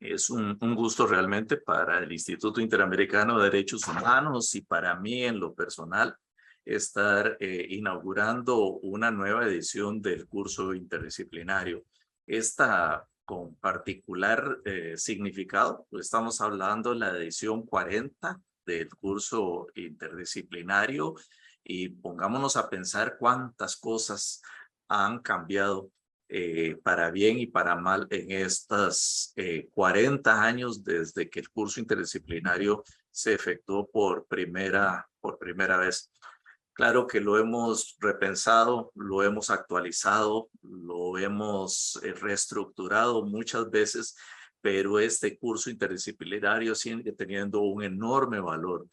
Es un gusto realmente para el Instituto Interamericano de Derechos Humanos y para mí en lo personal estar inaugurando una nueva edición del curso interdisciplinario. Esta con particular significado, pues estamos hablando de la edición 40 del curso interdisciplinario y pongámonos a pensar cuántas cosas han cambiado para bien y para mal en estas 40 años desde que el curso interdisciplinario se efectuó por primera vez. Claro que lo hemos repensado, lo hemos actualizado, lo hemos reestructurado muchas veces, pero este curso interdisciplinario sigue teniendo un enorme valor,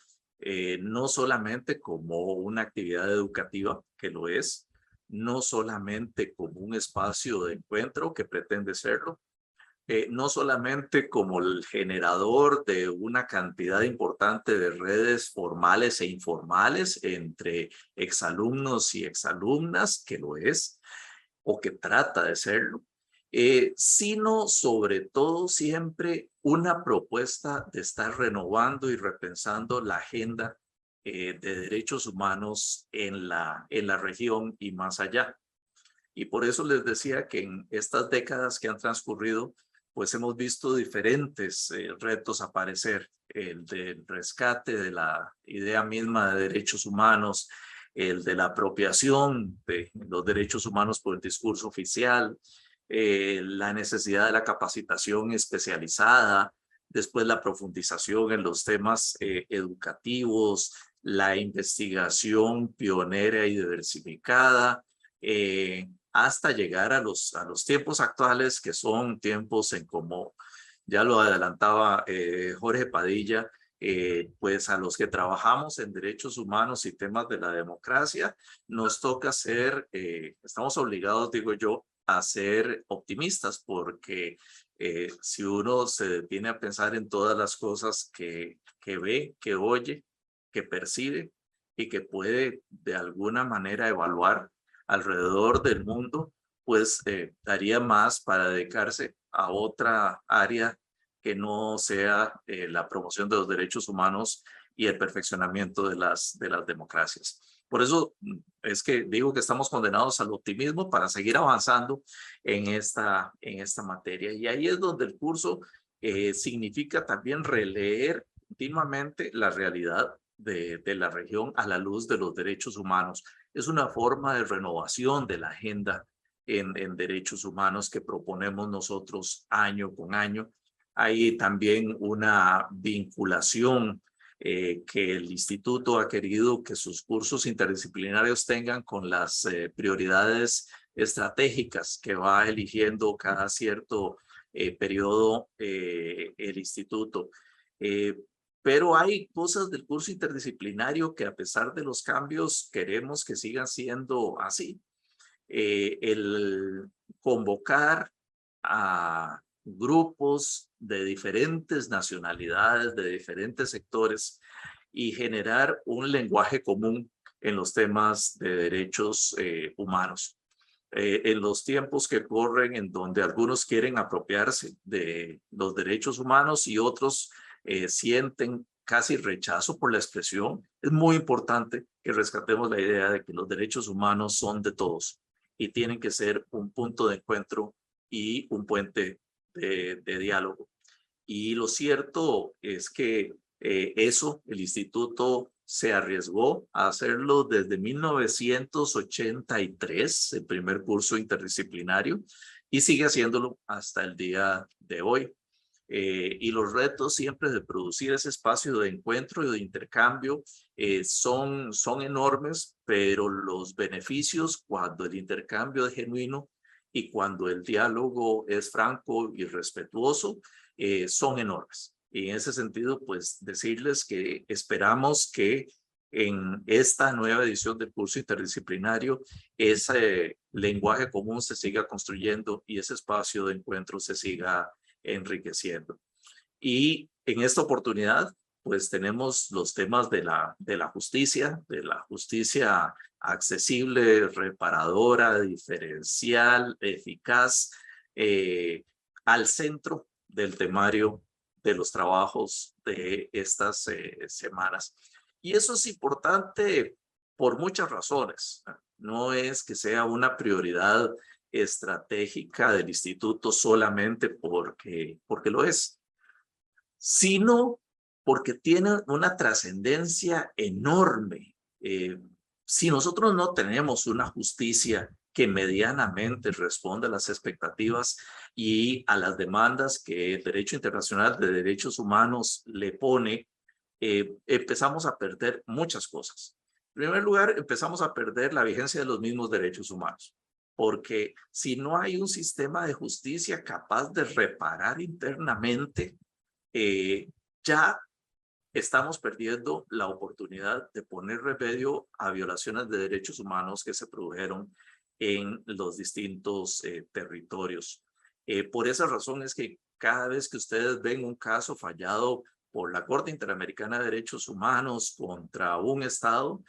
no solamente como una actividad educativa, que lo es, no solamente como un espacio de encuentro que pretende serlo, no solamente como el generador de una cantidad importante de redes formales e informales entre exalumnos y exalumnas, que lo es, o que trata de serlo, sino sobre todo siempre una propuesta de estar renovando y repensando la agenda de derechos humanos en la región y más allá. Y por eso les decía que en estas décadas que han transcurrido, pues hemos visto diferentes retos aparecer, el del rescate de la idea misma de derechos humanos, el de la apropiación de los derechos humanos por el discurso oficial, la necesidad de la capacitación especializada, después la profundización en los temas educativos, la investigación pionera y diversificada, hasta llegar a los tiempos actuales, que son tiempos en como ya lo adelantaba Jorge Padilla, pues a los que trabajamos en derechos humanos y temas de la democracia, nos toca ser, estamos obligados, digo yo, a ser optimistas, porque si uno se detiene a pensar en todas las cosas que ve, que oye, que percibe y que puede de alguna manera evaluar alrededor del mundo, pues daría más para dedicarse a otra área que no sea la promoción de los derechos humanos y el perfeccionamiento de las democracias. Por eso es que digo que estamos condenados al optimismo para seguir avanzando en esta materia. Y ahí es donde el curso significa también releer continuamente la realidad de la región a la luz de los derechos humanos. Es una forma de renovación de la agenda en derechos humanos que proponemos nosotros año con año. Hay también una vinculación que el instituto ha querido que sus cursos interdisciplinarios tengan con las prioridades estratégicas que va eligiendo cada cierto periodo el instituto. Eh, pero hay cosas del curso interdisciplinario que a pesar de los cambios queremos que sigan siendo así. El convocar a grupos de diferentes nacionalidades, de diferentes sectores y generar un lenguaje común en los temas de derechos humanos. En los tiempos que corren en donde algunos quieren apropiarse de los derechos humanos y otros sienten casi rechazo por la expresión, es muy importante que rescatemos la idea de que los derechos humanos son de todos y tienen que ser un punto de encuentro y un puente de diálogo. Y lo cierto es que eso el instituto se arriesgó a hacerlo desde 1983, el primer curso interdisciplinario, y sigue haciéndolo hasta el día de hoy. Y los retos siempre de producir ese espacio de encuentro y de intercambio son enormes, pero los beneficios cuando el intercambio es genuino y cuando el diálogo es franco y respetuoso, son enormes. Y en ese sentido, pues decirles que esperamos que en esta nueva edición del curso interdisciplinario ese lenguaje común se siga construyendo y ese espacio de encuentro se siga enriqueciendo. Y en esta oportunidad, pues tenemos los temas de la justicia accesible, reparadora, diferencial, eficaz, al centro del temario de los trabajos de estas semanas. Y eso es importante por muchas razones. No es que sea una prioridad estratégica del instituto solamente porque lo es, sino porque tiene una trascendencia enorme. Si nosotros no tenemos una justicia que medianamente responda a las expectativas y a las demandas que el derecho internacional de derechos humanos le pone, empezamos a perder muchas cosas. En primer lugar, empezamos a perder la vigencia de los mismos derechos humanos, porque si no hay un sistema de justicia capaz de reparar internamente, ya estamos perdiendo la oportunidad de poner remedio a violaciones de derechos humanos que se produjeron en los distintos territorios. Por esa razón es que cada vez que ustedes ven un caso fallado por la Corte Interamericana de Derechos Humanos contra un Estado,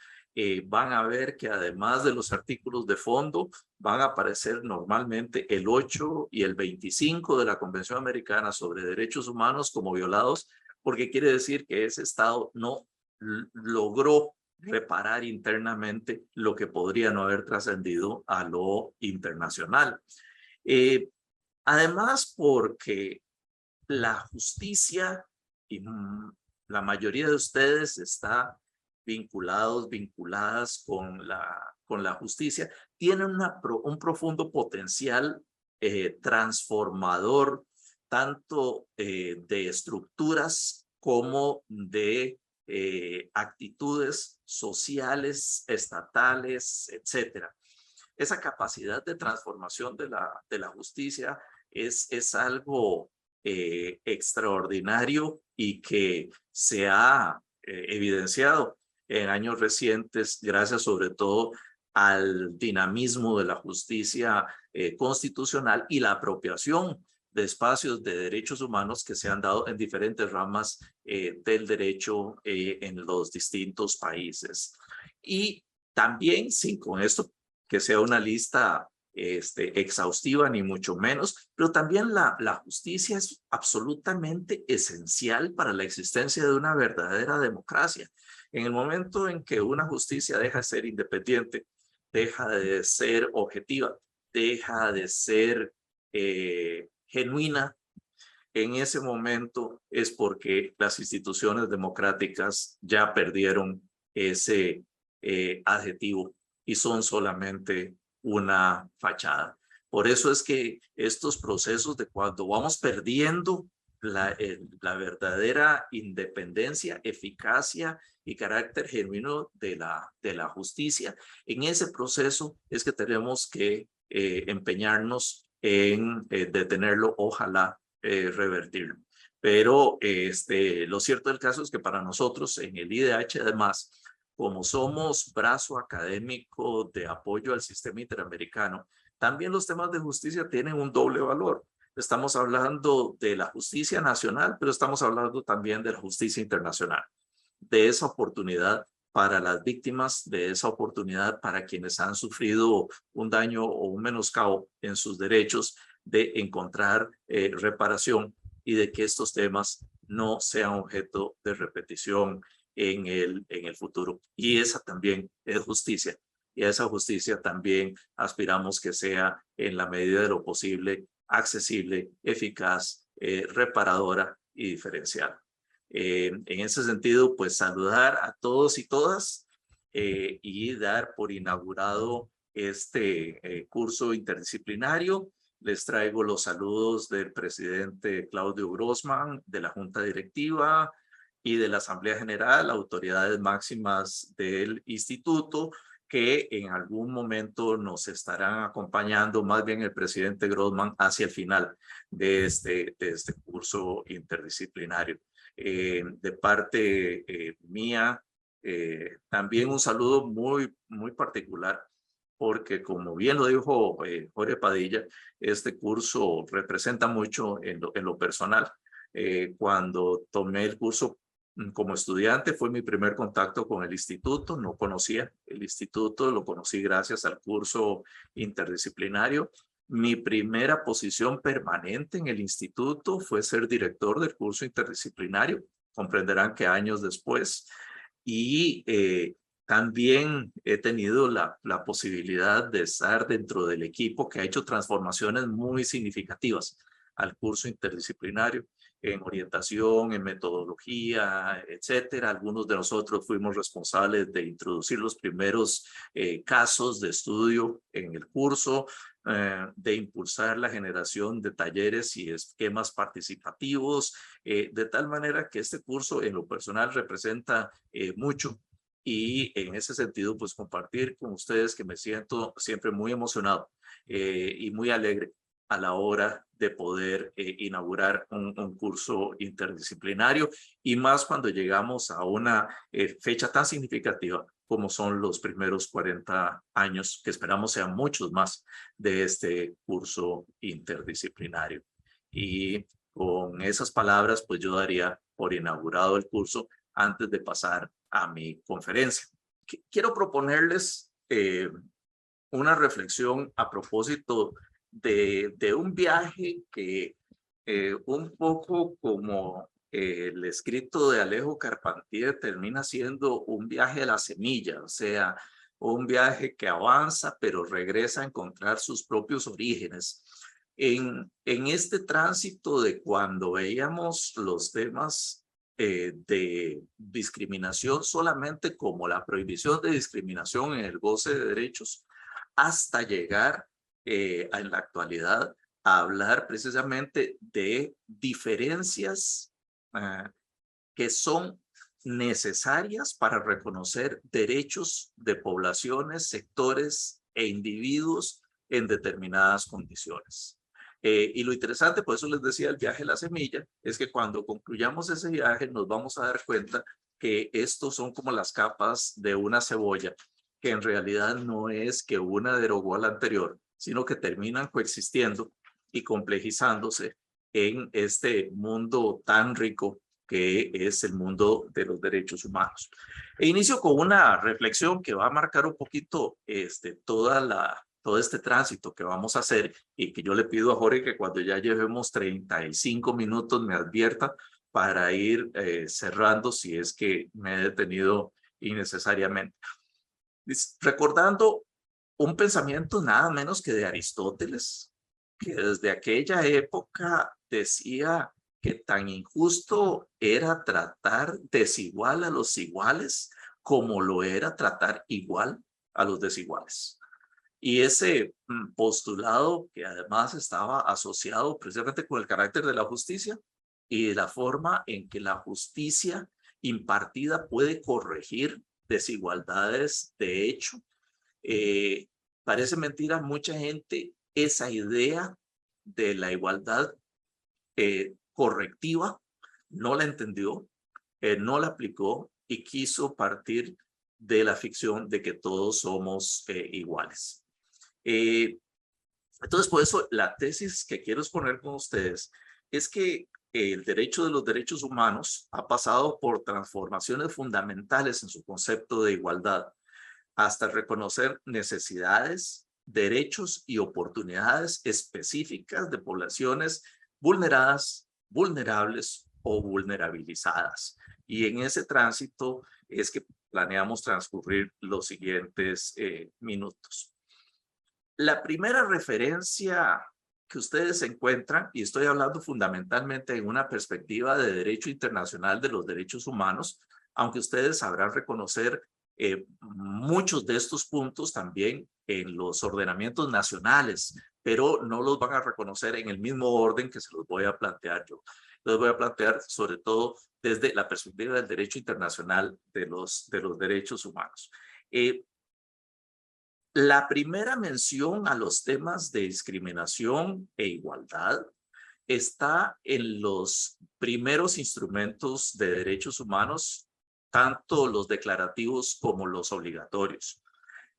van a ver que además de los artículos de fondo, van a aparecer normalmente el 8 y el 25 de la Convención Americana sobre Derechos Humanos como violados, porque quiere decir que ese Estado no logró reparar internamente lo que podría no haber trascendido a lo internacional. Además, porque la justicia, y la mayoría de ustedes está vinculadas con la justicia, tienen un profundo potencial transformador, tanto de estructuras como de actitudes sociales, estatales, etcétera. Esa capacidad de transformación de la justicia es algo extraordinario y que se ha evidenciado en años recientes, gracias sobre todo al dinamismo de la justicia constitucional y la apropiación de espacios de derechos humanos que se han dado en diferentes ramas del derecho en los distintos países. Y también, sin con esto que sea una lista exhaustiva, ni mucho menos, pero también la justicia es absolutamente esencial para la existencia de una verdadera democracia. En el momento en que una justicia deja de ser independiente, deja de ser objetiva, deja de ser genuina, en ese momento es porque las instituciones democráticas ya perdieron ese adjetivo y son solamente una fachada. Por eso es que estos procesos de cuando vamos perdiendo la verdadera independencia, eficacia y carácter genuino de la justicia, en ese proceso es que tenemos que empeñarnos en detenerlo, ojalá revertirlo. Pero lo cierto del caso es que para nosotros en el IDH, además, como somos brazo académico de apoyo al sistema interamericano, también los temas de justicia tienen un doble valor. Estamos hablando de la justicia nacional, pero estamos hablando también de la justicia internacional, de esa oportunidad para las víctimas, de esa oportunidad para quienes han sufrido un daño o un menoscabo en sus derechos, de encontrar reparación y de que estos temas no sean objeto de repetición en el futuro. Y esa también es justicia. Y a esa justicia también aspiramos que sea en la medida de lo posible accesible, eficaz, reparadora y diferencial. En ese sentido, pues saludar a todos y todas y dar por inaugurado este curso interdisciplinario. Les traigo los saludos del presidente Claudio Grossman, de la Junta Directiva y de la Asamblea General, autoridades máximas del instituto, que en algún momento nos estarán acompañando, más bien el presidente Grossman, hacia el final de este curso interdisciplinario. De parte mía, también un saludo muy particular, porque como bien lo dijo Jorge Padilla, este curso representa mucho en lo personal. Cuando tomé el curso como estudiante fue mi primer contacto con el instituto, no conocía el instituto, lo conocí gracias al curso interdisciplinario Mi primera posición permanente en el instituto fue ser director del curso interdisciplinario. Comprenderán que años después. Y también he tenido la posibilidad de estar dentro del equipo que ha hecho transformaciones muy significativas al curso interdisciplinario en orientación, en metodología, etcétera. Algunos de nosotros fuimos responsables de introducir los primeros casos de estudio en el curso, de impulsar la generación de talleres y esquemas participativos, de tal manera que este curso en lo personal representa mucho. Y en ese sentido, pues compartir con ustedes que me siento siempre muy emocionado y muy alegre a la hora de poder inaugurar un curso interdisciplinario, y más cuando llegamos a una fecha tan significativa como son los primeros 40 años, que esperamos sean muchos más, de este curso interdisciplinario. Y con esas palabras, pues yo daría por inaugurado el curso antes de pasar a mi conferencia. Quiero proponerles una reflexión a propósito de un viaje que un poco como el escrito de Alejo Carpentier termina siendo un viaje a la semilla, o sea, un viaje que avanza pero regresa a encontrar sus propios orígenes. En este tránsito de cuando veíamos los temas de discriminación solamente como la prohibición de discriminación en el goce de derechos, hasta llegar en la actualidad a hablar precisamente de diferencias que son necesarias para reconocer derechos de poblaciones, sectores e individuos en determinadas condiciones. Y lo interesante, por eso les decía el viaje a la semilla, es que cuando concluyamos ese viaje nos vamos a dar cuenta que estos son como las capas de una cebolla, que en realidad no es que una derogó a la anterior, sino que terminan coexistiendo y complejizándose en este mundo tan rico que es el mundo de los derechos humanos. E inicio con una reflexión que va a marcar un poquito todo este tránsito que vamos a hacer, y que yo le pido a Jorge que cuando ya llevemos 35 minutos me advierta para ir cerrando si es que me he detenido innecesariamente. Recordando un pensamiento nada menos que de Aristóteles, que desde aquella época decía que tan injusto era tratar desigual a los iguales como lo era tratar igual a los desiguales. Y ese postulado, que además estaba asociado precisamente con el carácter de la justicia y de la forma en que la justicia impartida puede corregir desigualdades de hecho, eh, parece mentira a mucha gente esa idea de la igualdad correctiva, no la entendió, no la aplicó y quiso partir de la ficción de que todos somos iguales. Entonces, por eso la tesis que quiero exponer con ustedes es que el derecho de los derechos humanos ha pasado por transformaciones fundamentales en su concepto de igualdad, hasta reconocer necesidades, derechos y oportunidades específicas de poblaciones vulneradas, vulnerables o vulnerabilizadas. Y en ese tránsito es que planeamos transcurrir los siguientes minutos. La primera referencia que ustedes encuentran, y estoy hablando fundamentalmente en una perspectiva de derecho internacional de los derechos humanos, aunque ustedes sabrán reconocer muchos de estos puntos también en los ordenamientos nacionales, pero no los van a reconocer en el mismo orden que se los voy a plantear yo. Los voy a plantear sobre todo desde la perspectiva del derecho internacional de los derechos humanos. La primera mención a los temas de discriminación e igualdad está en los primeros instrumentos de derechos humanos, tanto los declarativos como los obligatorios.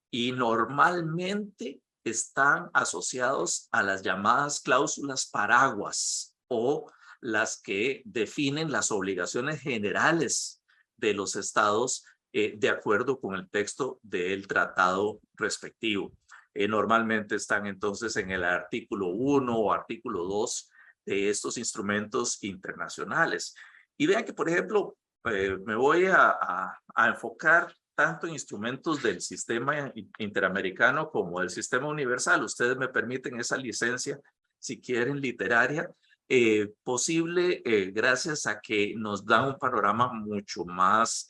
Y normalmente están asociados a las llamadas cláusulas paraguas, o las que definen las obligaciones generales de los estados de acuerdo con el texto del tratado respectivo. Normalmente están entonces en el artículo 1 o artículo 2 de estos instrumentos internacionales. Y vean que, por ejemplo, me voy a enfocar tanto en instrumentos del sistema interamericano como del sistema universal. Ustedes me permiten esa licencia, si quieren, literaria, posible gracias a que nos da un panorama mucho más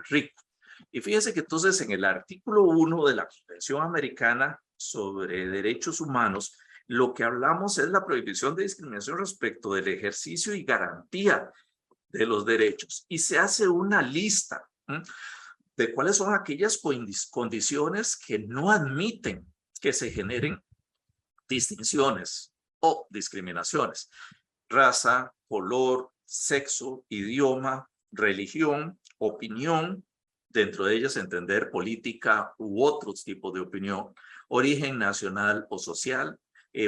rico. Y fíjense que entonces en el artículo 1 de la Convención Americana sobre Derechos Humanos, lo que hablamos es la prohibición de discriminación respecto del ejercicio y garantía de los derechos. Y se hace una lista de cuáles son aquellas condiciones que no admiten que se generen distinciones o discriminaciones. Raza, color, sexo, idioma, religión, opinión, dentro de ellas entender política u otros tipos de opinión, origen nacional o social,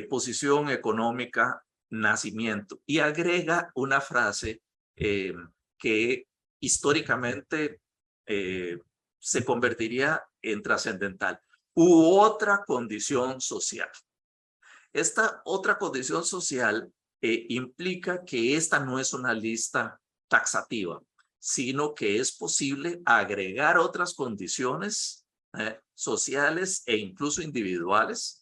posición económica, nacimiento. Y agrega una frase que históricamente se convertiría en trascendental, u otra condición social. Esta otra condición social implica que esta no es una lista taxativa, sino que es posible agregar otras condiciones sociales e incluso individuales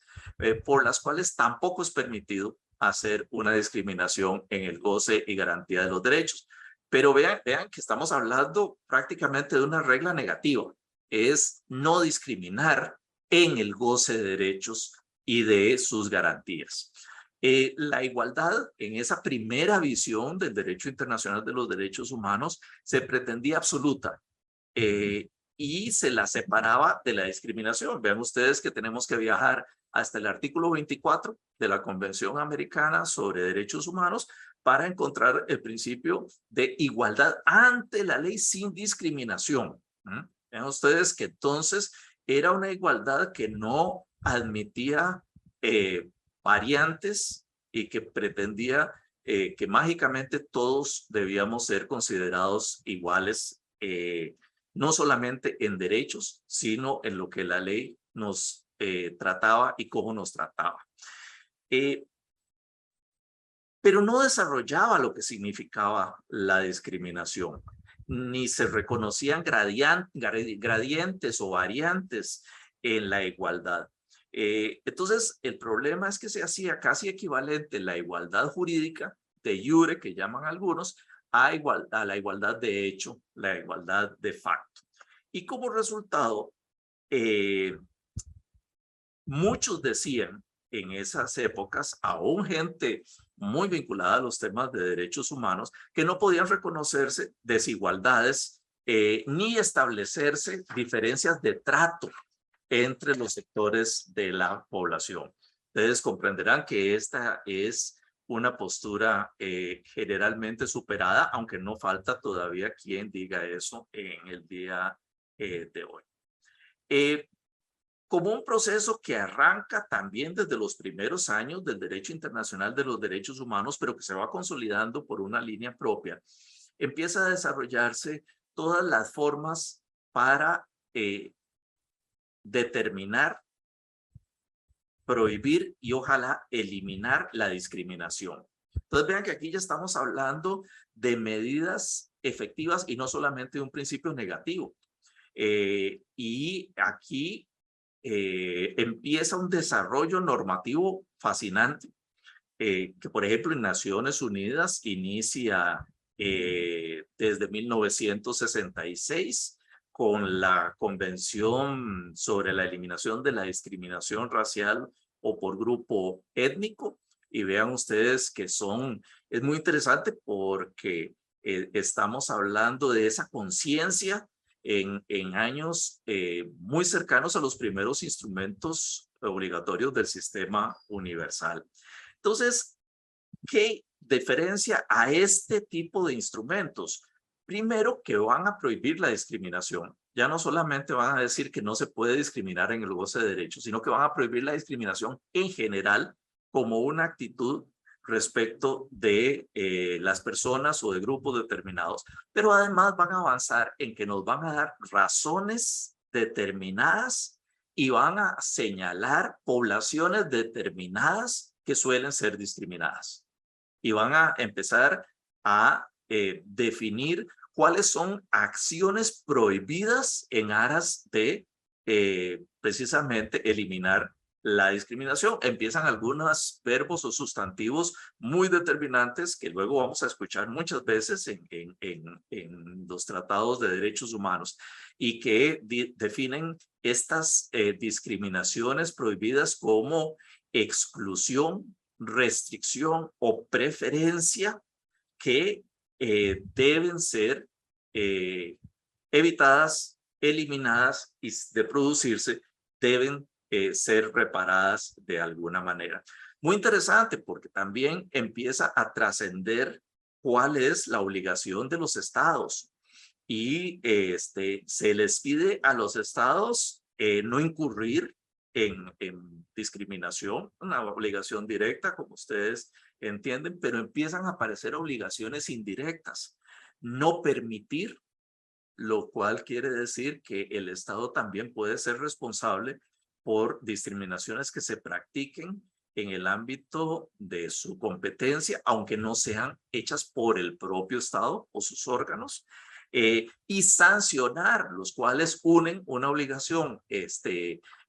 por las cuales tampoco es permitido hacer una discriminación en el goce y garantía de los derechos. Pero vean que estamos hablando prácticamente de una regla negativa, es no discriminar en el goce de derechos y de sus garantías. La igualdad en esa primera visión del derecho internacional de los derechos humanos se pretendía absoluta y se la separaba de la discriminación. Vean ustedes que tenemos que viajar hasta el artículo 24 de la Convención Americana sobre Derechos Humanos para encontrar el principio de igualdad ante la ley sin discriminación. Vean ustedes que entonces era una igualdad que no admitía variantes y que pretendía que mágicamente todos debíamos ser considerados iguales, no solamente en derechos, sino en lo que la ley nos trataba y cómo nos trataba. Pero no desarrollaba lo que significaba la discriminación, ni se reconocían gradientes o variantes en la igualdad. Entonces, el problema es que se hacía casi equivalente la igualdad jurídica de iure, que llaman algunos, a la igualdad de hecho, la igualdad de facto. Y como resultado, muchos decían en esas épocas, aún gente muy vinculada a los temas de derechos humanos, que no podían reconocerse desigualdades ni establecerse diferencias de trato entre los sectores de la población. Ustedes comprenderán que esta es una postura generalmente superada, aunque no falta todavía quien diga eso en el día de hoy. Como un proceso que arranca también desde los primeros años del derecho internacional de los derechos humanos, pero que se va consolidando por una línea propia, empieza a desarrollarse todas las formas para determinar, prohibir y ojalá eliminar la discriminación. Entonces vean que aquí ya estamos hablando de medidas efectivas y no solamente de un principio negativo. Y aquí empieza un desarrollo normativo fascinante que, por ejemplo, en Naciones Unidas inicia desde 1966 con la Convención sobre la Eliminación de la Discriminación Racial o por grupo étnico. Y vean ustedes que es muy interesante porque estamos hablando de esa conciencia en años muy cercanos a los primeros instrumentos obligatorios del sistema universal. Entonces, ¿qué diferencia a este tipo de instrumentos? Primero, que van a prohibir la discriminación. Ya no solamente van a decir que no se puede discriminar en el goce de derechos, sino que van a prohibir la discriminación en general como una actitud respecto de las personas o de grupos determinados. Pero además van a avanzar en que nos van a dar razones determinadas y van a señalar poblaciones determinadas que suelen ser discriminadas. Y van a empezar a definir cuáles son acciones prohibidas en aras de precisamente eliminar la discriminación. Empiezan algunos verbos o sustantivos muy determinantes que luego vamos a escuchar muchas veces en los tratados de derechos humanos y que definen estas discriminaciones prohibidas como exclusión, restricción o preferencia que deben ser evitadas, eliminadas y de producirse deben ser reparadas de alguna manera. Muy interesante porque también empieza a trascender cuál es la obligación de los estados y se les pide a los estados no incurrir en discriminación, una obligación directa, como ustedes entienden, pero empiezan a aparecer obligaciones indirectas. No permitir, lo cual quiere decir que el Estado también puede ser responsable por discriminaciones que se practiquen en el ámbito de su competencia, aunque no sean hechas por el propio Estado o sus órganos, y sancionar, los cuales unen una obligación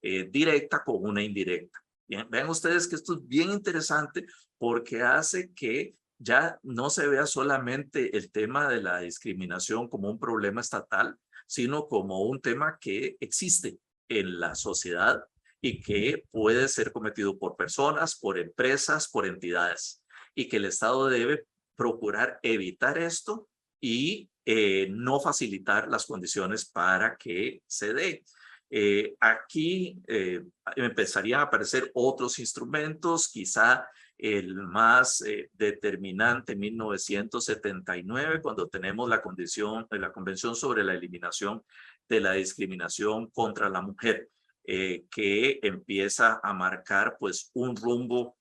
directa con una indirecta. Bien, vean ustedes que esto es bien interesante porque hace que ya no se vea solamente el tema de la discriminación como un problema estatal, sino como un tema que existe en la sociedad y que puede ser cometido por personas, por empresas, por entidades, y que el Estado debe procurar evitar esto y no facilitar las condiciones para que se dé. Aquí empezarían a aparecer otros instrumentos, quizá el más determinante, 1979, cuando tenemos la Convención sobre la Eliminación de la Discriminación contra la Mujer, que empieza a marcar pues un rumbo,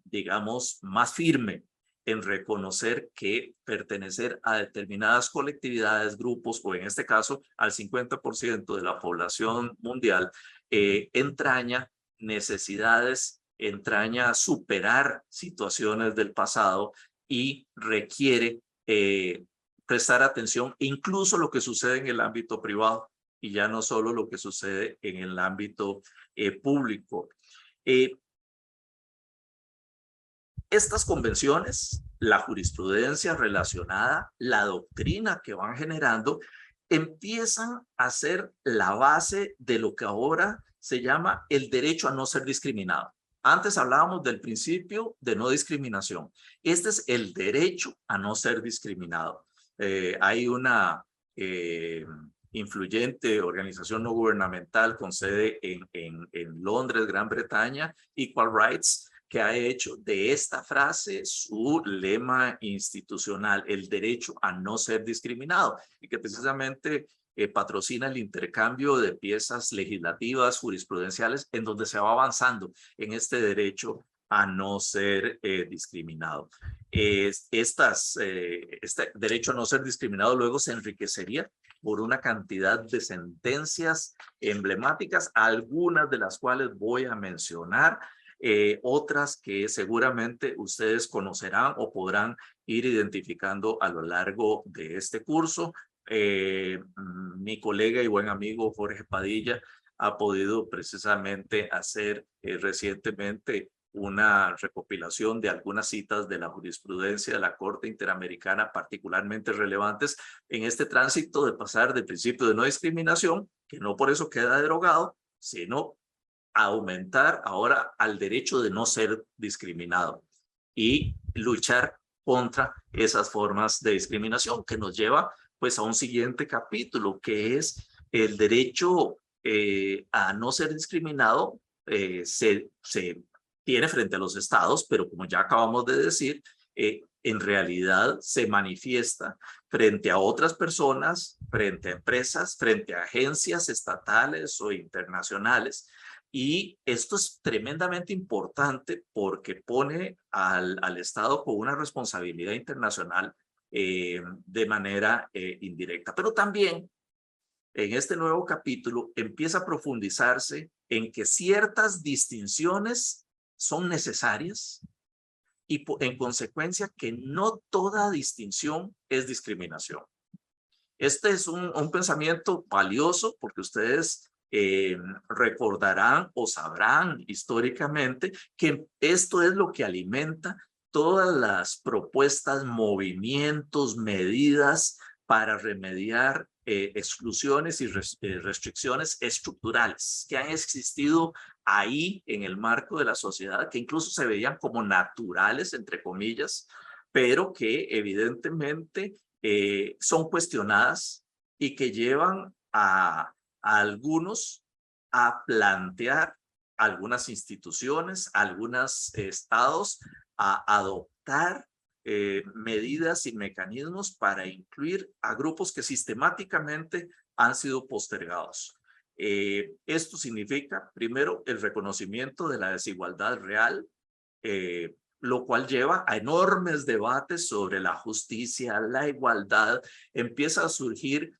digamos, más firme en reconocer que pertenecer a determinadas colectividades, grupos, o en este caso al 50% de la población mundial, entraña necesidades, entraña superar situaciones del pasado y requiere prestar atención incluso lo que sucede en el ámbito privado y ya no solo lo que sucede en el ámbito público. Estas convenciones, la jurisprudencia relacionada, la doctrina que van generando, empiezan a ser la base de lo que ahora se llama el derecho a no ser discriminado. Antes hablábamos del principio de no discriminación. Este es el derecho a no ser discriminado. Hay una influyente organización no gubernamental con sede en Londres, Gran Bretaña, Equal Rights, que ha hecho de esta frase su lema institucional, el derecho a no ser discriminado, y que precisamente patrocina el intercambio de piezas legislativas, jurisprudenciales, en donde se va avanzando en este derecho a no ser discriminado. Este derecho a no ser discriminado luego se enriquecería por una cantidad de sentencias emblemáticas, algunas de las cuales voy a mencionar, otras que seguramente ustedes conocerán o podrán ir identificando a lo largo de este curso. Mi colega y buen amigo Jorge Padilla ha podido precisamente hacer recientemente una recopilación de algunas citas de la jurisprudencia de la Corte Interamericana particularmente relevantes en este tránsito de pasar del principio de no discriminación, que no por eso queda derogado, sino aumentar ahora al derecho de no ser discriminado y luchar contra esas formas de discriminación, que nos lleva pues a un siguiente capítulo, que es el derecho a no ser discriminado. Se tiene frente a los estados, pero como ya acabamos de decir, en realidad se manifiesta frente a otras personas, frente a empresas, frente a agencias estatales o internacionales. Y esto es tremendamente importante porque pone al Estado con una responsabilidad internacional de manera indirecta. Pero también en este nuevo capítulo empieza a profundizarse en que ciertas distinciones son necesarias y en consecuencia que no toda distinción es discriminación. Este es un pensamiento valioso porque ustedes recordarán o sabrán históricamente que esto es lo que alimenta todas las propuestas, movimientos, medidas para remediar exclusiones y restricciones estructurales que han existido ahí en el marco de la sociedad, que incluso se veían como naturales, entre comillas, pero que evidentemente son cuestionadas y que llevan a algunos a plantear algunas instituciones, algunos estados a adoptar medidas y mecanismos para incluir a grupos que sistemáticamente han sido postergados. Esto significa, primero, el reconocimiento de la desigualdad real, lo cual lleva a enormes debates sobre la justicia, la igualdad. Empieza a surgir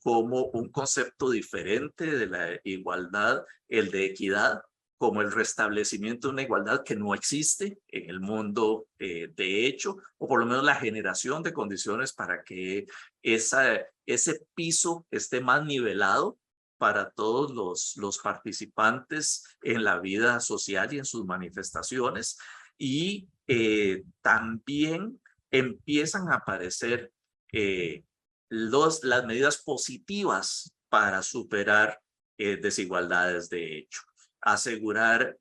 como un concepto diferente de la igualdad, el de equidad, como el restablecimiento de una igualdad que no existe en el mundo de hecho, o por lo menos la generación de condiciones para que ese piso esté más nivelado para todos los participantes en la vida social y en sus manifestaciones. Y también empiezan a aparecer las medidas positivas para superar desigualdades de hecho. Asegurar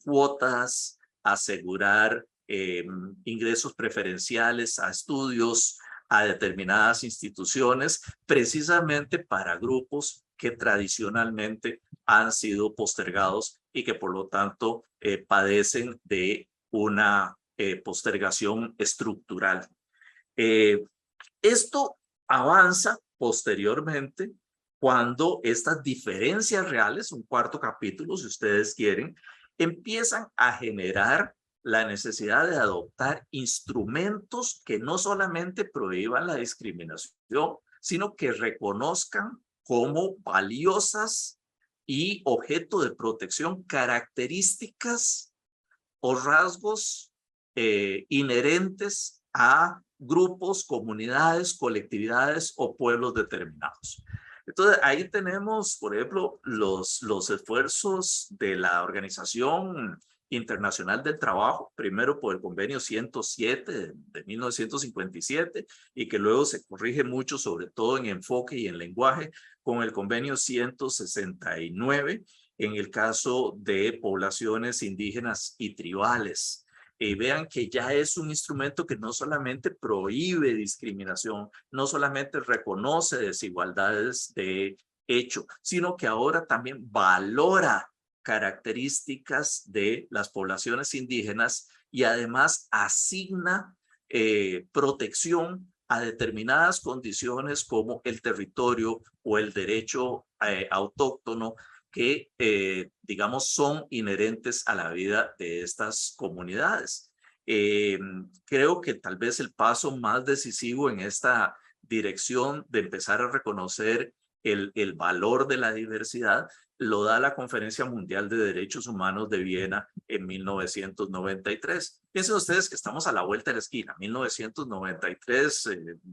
cuotas, asegurar ingresos preferenciales a estudios, a determinadas instituciones, precisamente para grupos que tradicionalmente han sido postergados y que por lo tanto padecen de una postergación estructural. Esto avanza posteriormente cuando estas diferencias reales, un cuarto capítulo si ustedes quieren, empiezan a generar la necesidad de adoptar instrumentos que no solamente prohíban la discriminación, sino que reconozcan como valiosas y objeto de protección características o rasgos inherentes a grupos, comunidades, colectividades o pueblos determinados. Entonces, ahí tenemos, por ejemplo, los esfuerzos de la Organización Internacional del Trabajo, primero por el convenio 107 de 1957 y que luego se corrige mucho, sobre todo en enfoque y en lenguaje, con el convenio 169 en el caso de poblaciones indígenas y tribales. Vean que ya es un instrumento que no solamente prohíbe discriminación, no solamente reconoce desigualdades de hecho, sino que ahora también valora características de las poblaciones indígenas y además asigna protección a determinadas condiciones como el territorio o el derecho autóctono que, digamos, son inherentes a la vida de estas comunidades. Creo que tal vez el paso más decisivo en esta dirección de empezar a reconocer el valor de la diversidad lo da la Conferencia Mundial de Derechos Humanos de Viena en 1993. Piensen ustedes que estamos a la vuelta de la esquina. 1993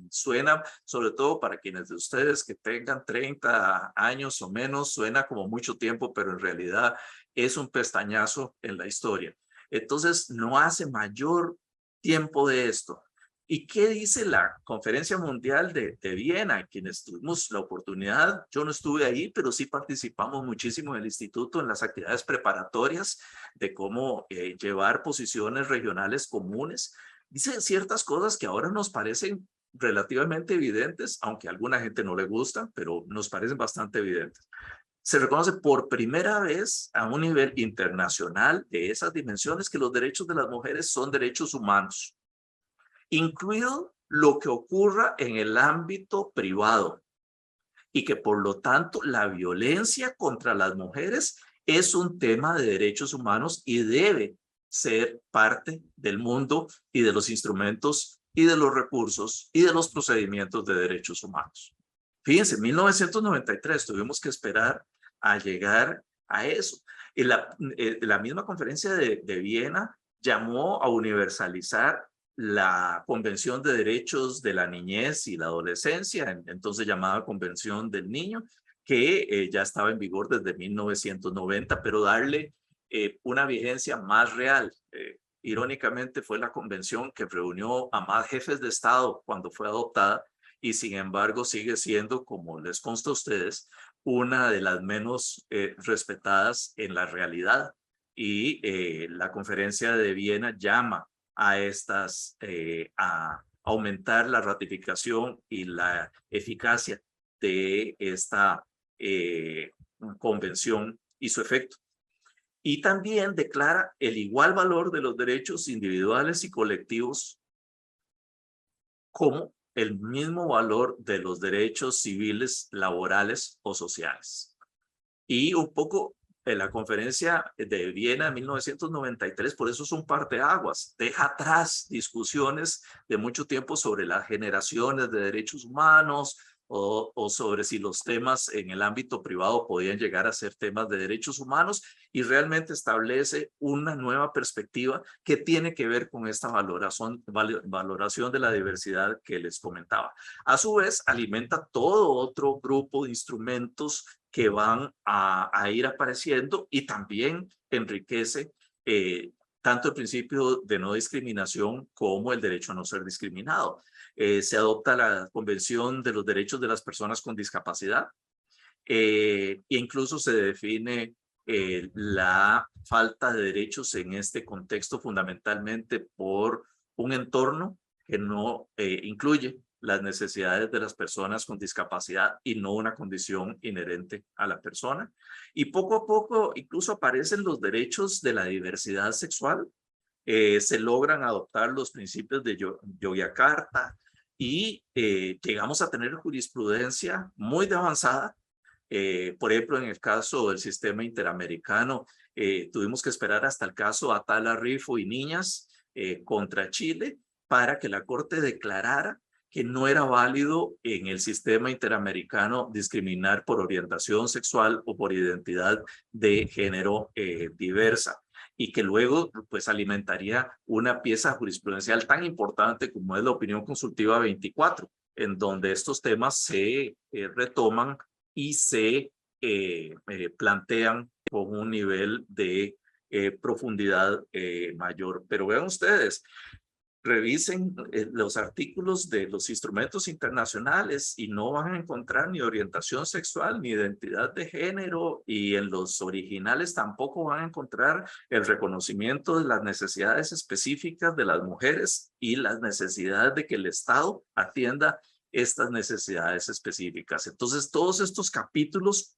suena, sobre todo para quienes de ustedes que tengan 30 años o menos, suena como mucho tiempo, pero en realidad es un pestañazo en la historia. Entonces, no hace mayor tiempo de esto. ¿Y qué dice la Conferencia Mundial de Viena? Quienes tuvimos la oportunidad, yo no estuve ahí, pero sí participamos muchísimo en el instituto en las actividades preparatorias de cómo llevar posiciones regionales comunes. Dice ciertas cosas que ahora nos parecen relativamente evidentes, aunque a alguna gente no le gustan, pero nos parecen bastante evidentes. Se reconoce por primera vez a un nivel internacional de esas dimensiones que los derechos de las mujeres son derechos humanos, incluido lo que ocurra en el ámbito privado y que por lo tanto la violencia contra las mujeres es un tema de derechos humanos y debe ser parte del mundo y de los instrumentos y de los recursos y de los procedimientos de derechos humanos. Fíjense, 1993 tuvimos que esperar a llegar a eso. Y la misma conferencia de Viena llamó a universalizar la Convención de Derechos de la Niñez y la Adolescencia, entonces llamada Convención del Niño, que ya estaba en vigor desde 1990, pero darle una vigencia más real. Irónicamente fue la convención que reunió a más jefes de Estado cuando fue adoptada y sin embargo sigue siendo, como les consta a ustedes, una de las menos respetadas en la realidad. Y la conferencia de Viena llama a a aumentar la ratificación y la eficacia de esta convención y su efecto. Y también declara el igual valor de los derechos individuales y colectivos como el mismo valor de los derechos civiles, laborales o sociales. Y un poco en la conferencia de Viena de 1993, por eso es un parteaguas, deja atrás discusiones de mucho tiempo sobre las generaciones de derechos humanos o sobre si los temas en el ámbito privado podían llegar a ser temas de derechos humanos y realmente establece una nueva perspectiva que tiene que ver con esta valoración de la diversidad que les comentaba. A su vez, alimenta todo otro grupo de instrumentos que van a ir apareciendo y también enriquece tanto el principio de no discriminación como el derecho a no ser discriminado. Se adopta la Convención de los Derechos de las Personas con Discapacidad e incluso se define la falta de derechos en este contexto fundamentalmente por un entorno que no incluye las necesidades de las personas con discapacidad y no una condición inherente a la persona. Y poco a poco incluso aparecen los derechos de la diversidad sexual. Se logran adoptar los principios de Yogyakarta y llegamos a tener jurisprudencia muy avanzada. Por ejemplo, en el caso del sistema interamericano, tuvimos que esperar hasta el caso Atala Rifo y Niñas contra Chile para que la Corte declarara que no era válido en el sistema interamericano discriminar por orientación sexual o por identidad de género diversa y que luego pues alimentaría una pieza jurisprudencial tan importante como es la opinión consultiva 24, en donde estos temas se retoman y se plantean con un nivel de profundidad mayor. Pero vean ustedes, revisen los artículos de los instrumentos internacionales y no van a encontrar ni orientación sexual ni identidad de género y en los originales tampoco van a encontrar el reconocimiento de las necesidades específicas de las mujeres y las necesidades de que el Estado atienda estas necesidades específicas. Entonces, todos estos capítulos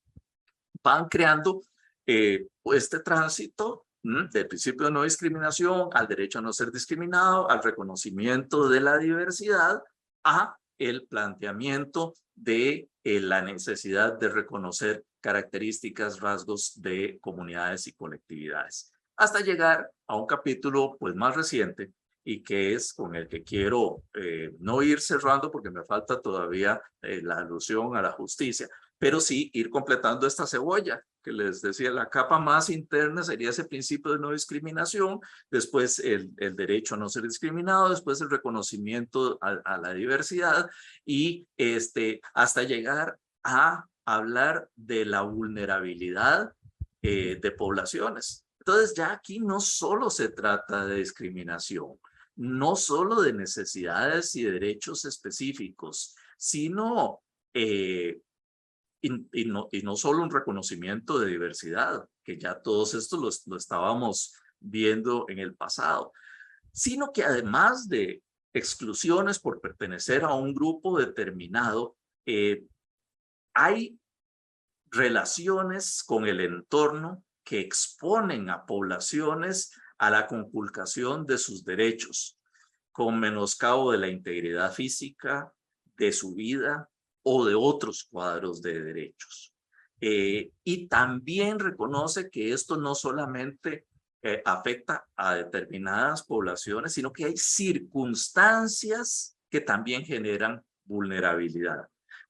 van creando este tránsito del principio de no discriminación al derecho a no ser discriminado, al reconocimiento de la diversidad, a el planteamiento de la necesidad de reconocer características, rasgos de comunidades y colectividades, hasta llegar a un capítulo pues más reciente y que es con el que quiero no ir cerrando porque me falta todavía la alusión a la justicia, pero sí ir completando esta cebolla que les decía. La capa más interna sería ese principio de no discriminación, después el derecho a no ser discriminado, después el reconocimiento a la diversidad y hasta llegar a hablar de la vulnerabilidad de poblaciones. Entonces ya aquí no solo se trata de discriminación, no solo de necesidades y derechos específicos, sino y no solo un reconocimiento de diversidad, que ya todos estos lo estábamos viendo en el pasado, sino que además de exclusiones por pertenecer a un grupo determinado, hay relaciones con el entorno que exponen a poblaciones a la conculcación de sus derechos, con menoscabo de la integridad física, de su vida o de otros cuadros de derechos. Y también reconoce que esto no solamente afecta a determinadas poblaciones, sino que hay circunstancias que también generan vulnerabilidad.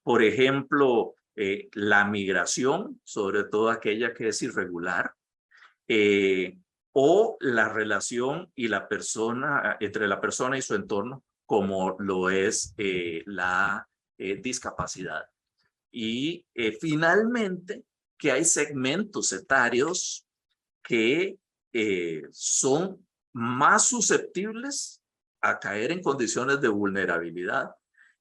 Por ejemplo, la migración, sobre todo aquella que es irregular, o la relación y la persona, entre la persona y su entorno, como lo es la discapacidad. Y finalmente, que hay segmentos etarios que son más susceptibles a caer en condiciones de vulnerabilidad,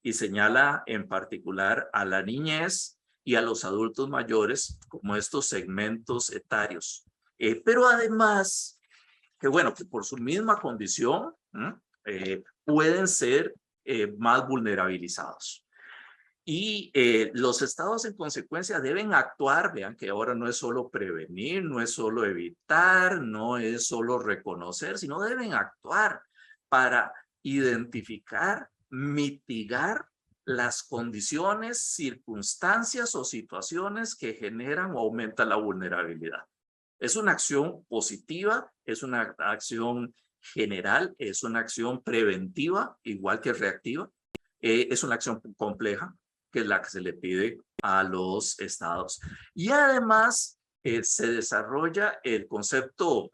y señala en particular a la niñez y a los adultos mayores como estos segmentos etarios. Pero además, que bueno, que por su misma condición pueden ser más vulnerabilizados. Y los estados en consecuencia deben actuar, vean que ahora no es solo prevenir, no es solo evitar, no es solo reconocer, sino deben actuar para identificar, mitigar las condiciones, circunstancias o situaciones que generan o aumentan la vulnerabilidad. Es una acción positiva, es una acción general, es una acción preventiva, igual que reactiva. Es una acción compleja, que es la que se le pide a los estados. Y además se desarrolla el concepto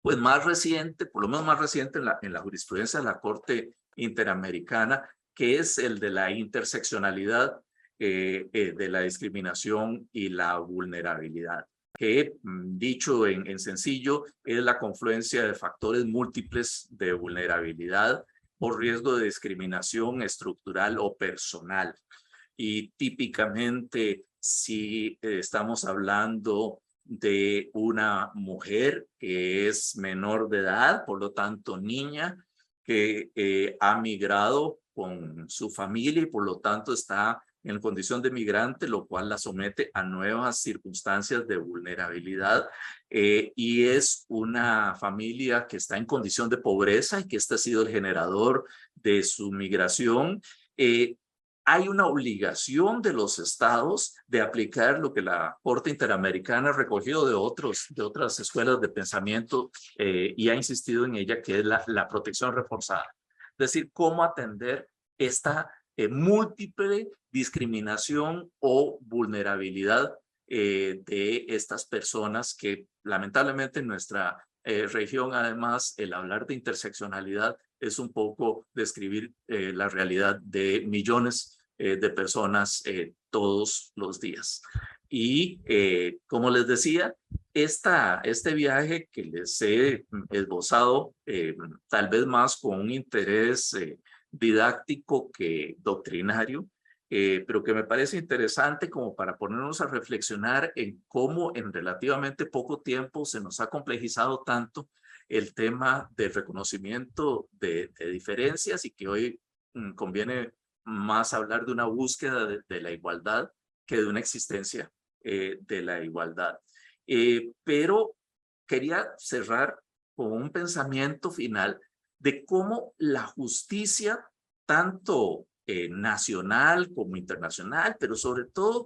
pues más reciente, por lo menos más reciente en la jurisprudencia de la Corte Interamericana, que es el de la interseccionalidad de la discriminación y la vulnerabilidad, que dicho en sencillo es la confluencia de factores múltiples de vulnerabilidad por riesgo de discriminación estructural o personal. Y típicamente, si estamos hablando de una mujer que es menor de edad, por lo tanto niña, que ha migrado con su familia y por lo tanto está en condición de migrante, lo cual la somete a nuevas circunstancias de vulnerabilidad, y es una familia que está en condición de pobreza y que este ha sido el generador de su migración. Hay una obligación de los estados de aplicar lo que la Corte Interamericana ha recogido de otras escuelas de pensamiento y ha insistido en ella, que es la protección reforzada. Es decir, cómo atender esta múltiple discriminación o vulnerabilidad de estas personas que lamentablemente en nuestra región, además, el hablar de interseccionalidad es un poco describir la realidad de millones de personas todos los días. Y como les decía, este viaje que les he esbozado, tal vez más con un interés didáctico que doctrinario, pero que me parece interesante como para ponernos a reflexionar en cómo en relativamente poco tiempo se nos ha complejizado tanto el tema del reconocimiento de diferencias, y que hoy conviene más hablar de una búsqueda de la igualdad que de una existencia de la igualdad. Pero quería cerrar con un pensamiento final de cómo la justicia, tanto nacional como internacional, pero sobre todo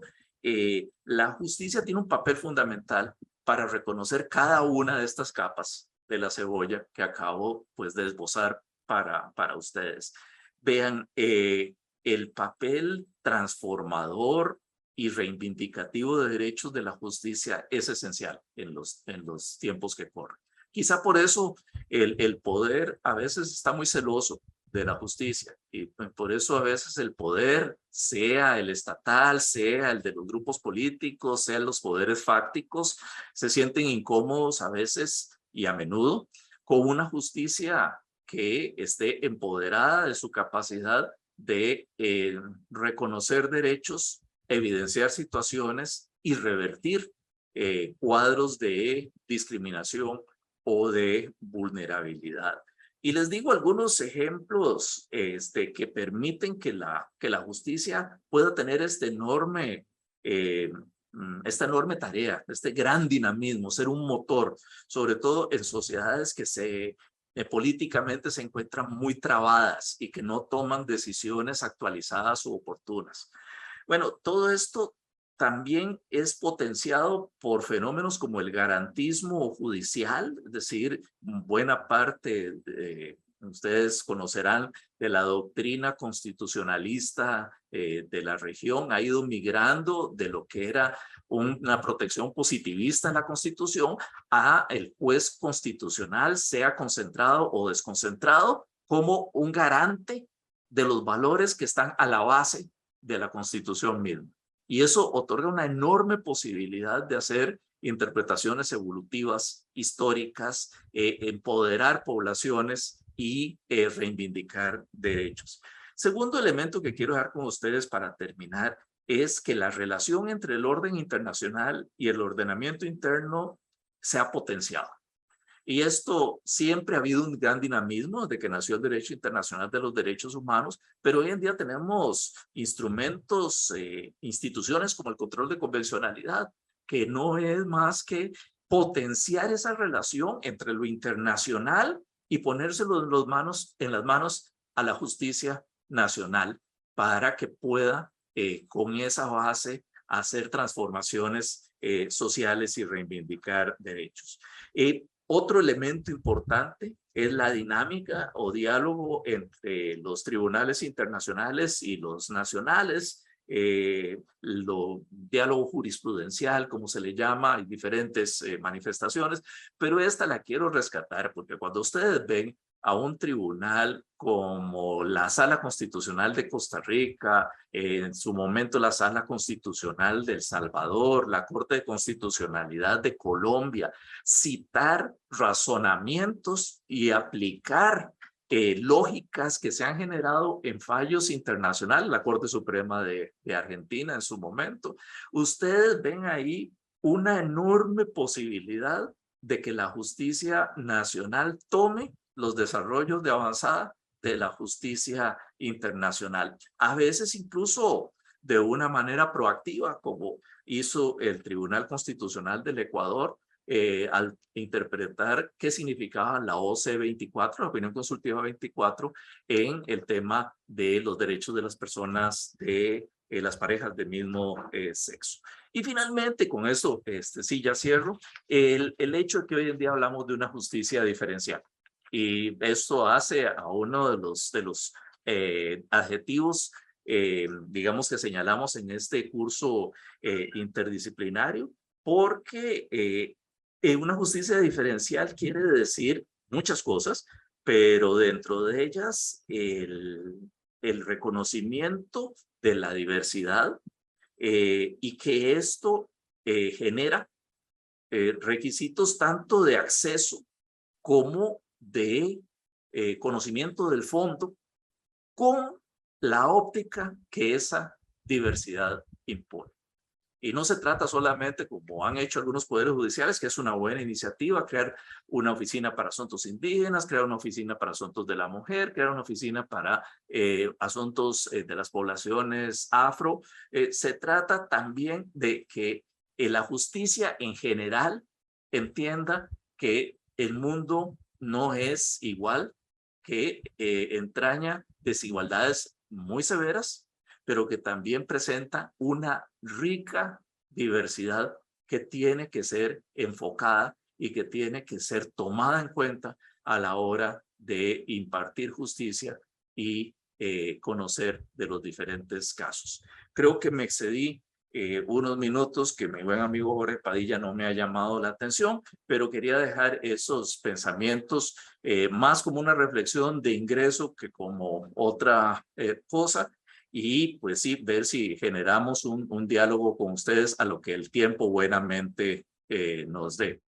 la justicia tiene un papel fundamental para reconocer cada una de estas capas de la cebolla que acabo pues de esbozar para ustedes. Vean, el papel transformador y reivindicativo de derechos de la justicia es esencial en los tiempos que corren. Quizá por eso el poder a veces está muy celoso de la justicia, y por eso a veces el poder, sea el estatal, sea el de los grupos políticos, sean los poderes fácticos, se sienten incómodos a veces y a menudo con una justicia que esté empoderada de su capacidad de reconocer derechos, evidenciar situaciones y revertir cuadros de discriminación o de vulnerabilidad. Y les digo algunos ejemplos que permiten que la justicia pueda tener esta enorme tarea, este gran dinamismo, ser un motor, sobre todo en sociedades que políticamente se encuentran muy trabadas y que no toman decisiones actualizadas u oportunas. Bueno, todo esto también es potenciado por fenómenos como el garantismo judicial, es decir, buena parte Ustedes conocerán de la doctrina constitucionalista de la región, ha ido migrando de lo que era una protección positivista en la Constitución a el juez constitucional, sea concentrado o desconcentrado, como un garante de los valores que están a la base de la Constitución misma. Y eso otorga una enorme posibilidad de hacer interpretaciones evolutivas, históricas, empoderar poblaciones y reivindicar derechos. Segundo elemento que quiero dejar con ustedes para terminar es que la relación entre el orden internacional y el ordenamiento interno se ha potenciado. Y esto siempre ha habido un gran dinamismo desde que nació el Derecho Internacional de los Derechos Humanos, pero hoy en día tenemos instrumentos, instituciones como el control de convencionalidad, que no es más que potenciar esa relación entre lo internacional y ponérselo en las manos a la justicia nacional para que pueda, con esa base, hacer transformaciones sociales y reivindicar derechos. Otro elemento importante es la dinámica o diálogo entre los tribunales internacionales y los nacionales, diálogo jurisprudencial, como se le llama, hay diferentes manifestaciones, pero esta la quiero rescatar porque cuando ustedes ven a un tribunal como la Sala Constitucional de Costa Rica, en su momento la Sala Constitucional de El Salvador, la Corte de Constitucionalidad de Colombia, citar razonamientos y aplicar lógicas que se han generado en fallos internacionales, la Corte Suprema de Argentina en su momento, ustedes ven ahí una enorme posibilidad de que la justicia nacional tome los desarrollos de avanzada de la justicia internacional. A veces incluso de una manera proactiva, como hizo el Tribunal Constitucional del Ecuador, al interpretar qué significaba la OC 24, la opinión consultiva 24, en el tema de los derechos de las personas de las parejas del mismo sexo. Y finalmente, con eso, sí, ya cierro, el hecho de que hoy en día hablamos de una justicia diferencial. Y esto hace a uno de los adjetivos, digamos, que señalamos en este curso interdisciplinario, porque una justicia diferencial quiere decir muchas cosas, pero dentro de ellas el reconocimiento de la diversidad y que esto genera requisitos tanto de acceso como de conocimiento del fondo con la óptica que esa diversidad impone. Y no se trata solamente, como han hecho algunos poderes judiciales, que es una buena iniciativa, crear una oficina para asuntos indígenas, crear una oficina para asuntos de la mujer, crear una oficina para asuntos de las poblaciones afro. Se trata también de que la justicia en general entienda que el mundo no es igual, que entraña desigualdades muy severas, pero que también presenta una rica diversidad que tiene que ser enfocada y que tiene que ser tomada en cuenta a la hora de impartir justicia y conocer de los diferentes casos. Creo que me excedí unos minutos que mi buen amigo Jorge Padilla no me ha llamado la atención, pero quería dejar esos pensamientos más como una reflexión de ingreso que como otra cosa. Y pues sí, ver si generamos un diálogo con ustedes a lo que el tiempo buenamente nos dé.